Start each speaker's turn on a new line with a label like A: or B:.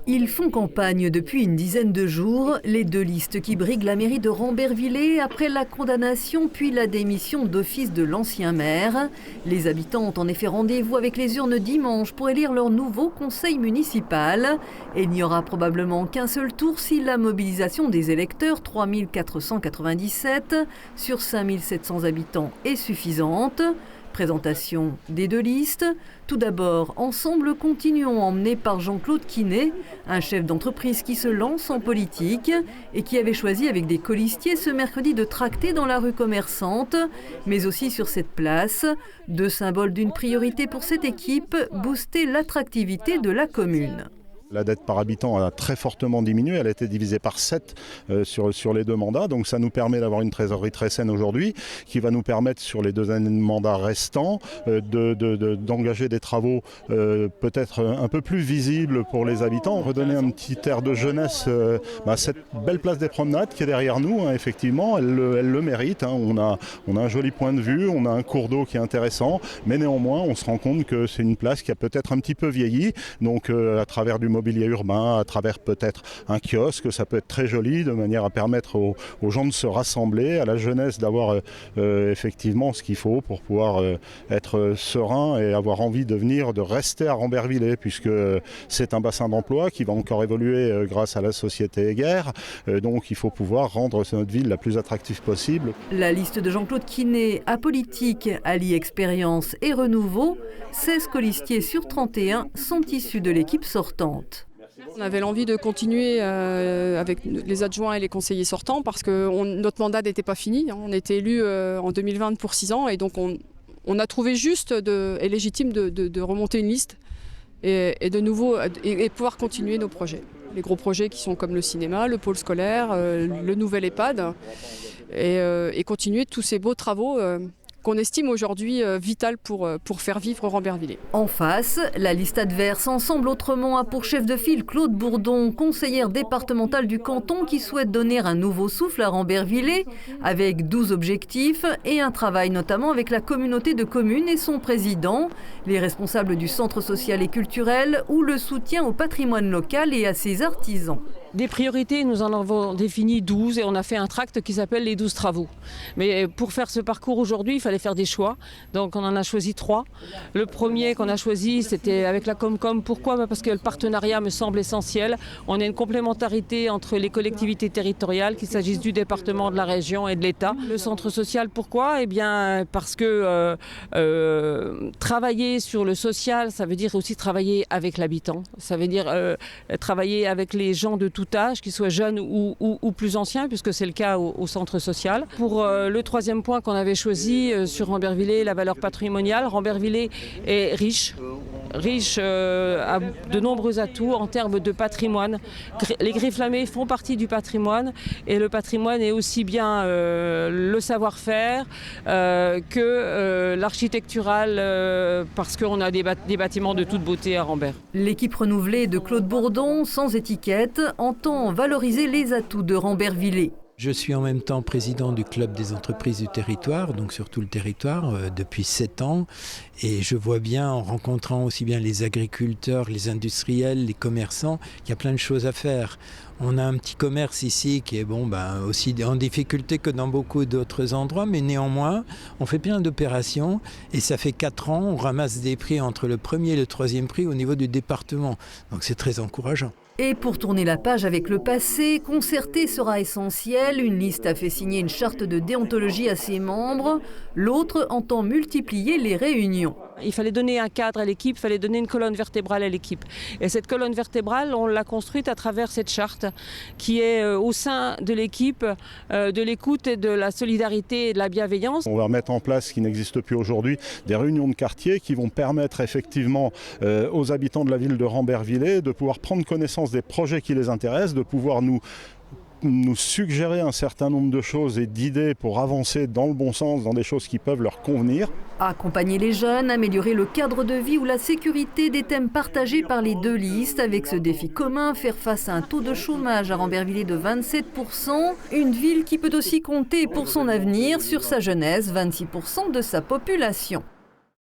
A: Ils font campagne depuis une dizaine de jours, les deux listes qui briguent la mairie de Rambervillers après la condamnation puis la démission d'office de l'ancien maire. Les habitants ont en effet rendez-vous avec les urnes dimanche pour élire leur nouveau conseil municipal. Et il n'y aura probablement qu'un seul tour si la mobilisation des électeurs, 3497 sur 5700 habitants, est suffisante. Présentation des deux listes. Tout d'abord, Ensemble Continuons, emmené par Jean-Claude Quinet, un chef d'entreprise qui se lance en politique et qui avait choisi avec des colistiers ce mercredi de tracter dans la rue commerçante, mais aussi sur cette place. Deux symboles d'une priorité pour cette équipe, booster l'attractivité de la commune.
B: La dette par habitant a très fortement diminué, elle a été divisée par 7 sur les 2 mandats, donc ça nous permet d'avoir une trésorerie très saine aujourd'hui, qui va nous permettre sur les 2 années de mandat restants d'engager des travaux peut-être un peu plus visibles pour les habitants, redonner un petit air de jeunesse à cette belle place des promenades qui est derrière nous, hein, effectivement, elle le mérite, hein. On a un joli point de vue, on a un cours d'eau qui est intéressant, mais néanmoins on se rend compte que c'est une place qui a peut-être un petit peu vieilli, donc à travers du mobilier urbain, à travers peut-être un kiosque, ça peut être très joli de manière à permettre aux gens de se rassembler, à la jeunesse d'avoir effectivement ce qu'il faut pour pouvoir être serein et avoir envie de rester à Rambervillers, puisque c'est un bassin d'emploi qui va encore évoluer grâce à la société Guerre, donc il faut pouvoir rendre notre ville la plus attractive possible.
A: La liste de Jean-Claude Quinet, apolitique, allie expérience et renouveau, 16 colistiers sur 31 sont issus de l'équipe sortante.
C: On avait l'envie de continuer avec les adjoints et les conseillers sortants parce que notre mandat n'était pas fini. On était élus en 2020 pour 6 ans et donc on a trouvé juste et légitime de remonter une liste et de nouveau et pouvoir continuer nos projets. Les gros projets qui sont comme le cinéma, le pôle scolaire, le nouvel EHPAD et continuer tous ces beaux travaux qu'on estime aujourd'hui vital pour faire vivre Rambervillers.
A: En face, la liste adverse Ensemble Autrement a pour chef de file Claude Bourdon, conseillère départementale du canton qui souhaite donner un nouveau souffle à Rambervillers avec 12 objectifs et un travail notamment avec la communauté de communes et son président, les responsables du centre social et culturel ou le soutien au patrimoine local et à ses artisans.
D: Des priorités, nous en avons défini 12 et on a fait un tract qui s'appelle les 12 travaux. Mais pour faire ce parcours aujourd'hui, il fallait faire des choix. Donc on en a choisi 3. Le premier qu'on a choisi, c'était avec la Comcom. Pourquoi ? Parce que le partenariat me semble essentiel. On a une complémentarité entre les collectivités territoriales, qu'il s'agisse du département, de la région et de l'État. Le centre social, pourquoi ? Eh bien parce que travailler sur le social, ça veut dire aussi travailler avec l'habitant. Ça veut dire travailler avec les gens de tout âge, qu'ils soient jeunes ou plus anciens, puisque c'est le cas au centre social. Pour le troisième point qu'on avait choisi sur Rambervillers, la valeur patrimoniale, Rambervillers est riche a de nombreux atouts en termes de patrimoine. Les Grifflamés font partie du patrimoine et le patrimoine est aussi bien le savoir-faire que l'architectural parce qu'on a des bâtiments de toute beauté à Rambert.
A: L'équipe renouvelée de Claude Bourdon, sans étiquette, entend valoriser les atouts de Rambervillers.
E: Je suis en même temps président du club des entreprises du territoire, donc sur tout le territoire, depuis 7 ans. Et je vois bien, en rencontrant aussi bien les agriculteurs, les industriels, les commerçants, qu'il y a plein de choses à faire. On a un petit commerce ici qui est aussi en difficulté que dans beaucoup d'autres endroits, mais néanmoins, on fait plein d'opérations. Et ça fait 4 ans, on ramasse des prix entre le premier et le troisième prix au niveau du département. Donc c'est très encourageant.
A: Et pour tourner la page avec le passé, concerter sera essentiel. Une liste a fait signer une charte de déontologie à ses membres. L'autre entend multiplier les réunions.
D: Il fallait donner un cadre à l'équipe, il fallait donner une colonne vertébrale à l'équipe. Et cette colonne vertébrale, on l'a construite à travers cette charte qui est au sein de l'équipe, de l'écoute et de la solidarité et de la bienveillance.
B: On va mettre en place, ce qui n'existe plus aujourd'hui, des réunions de quartier qui vont permettre effectivement aux habitants de la ville de Rambervillers de pouvoir prendre connaissance des projets qui les intéressent, de pouvoir nous suggérer un certain nombre de choses et d'idées pour avancer dans le bon sens, dans des choses qui peuvent leur convenir.
A: Accompagner les jeunes, améliorer le cadre de vie ou la sécurité, des thèmes partagés par les deux listes avec ce défi commun, faire face à un taux de chômage à Rambervillers de 27%, une ville qui peut aussi compter pour son avenir sur sa jeunesse, 26% de sa population.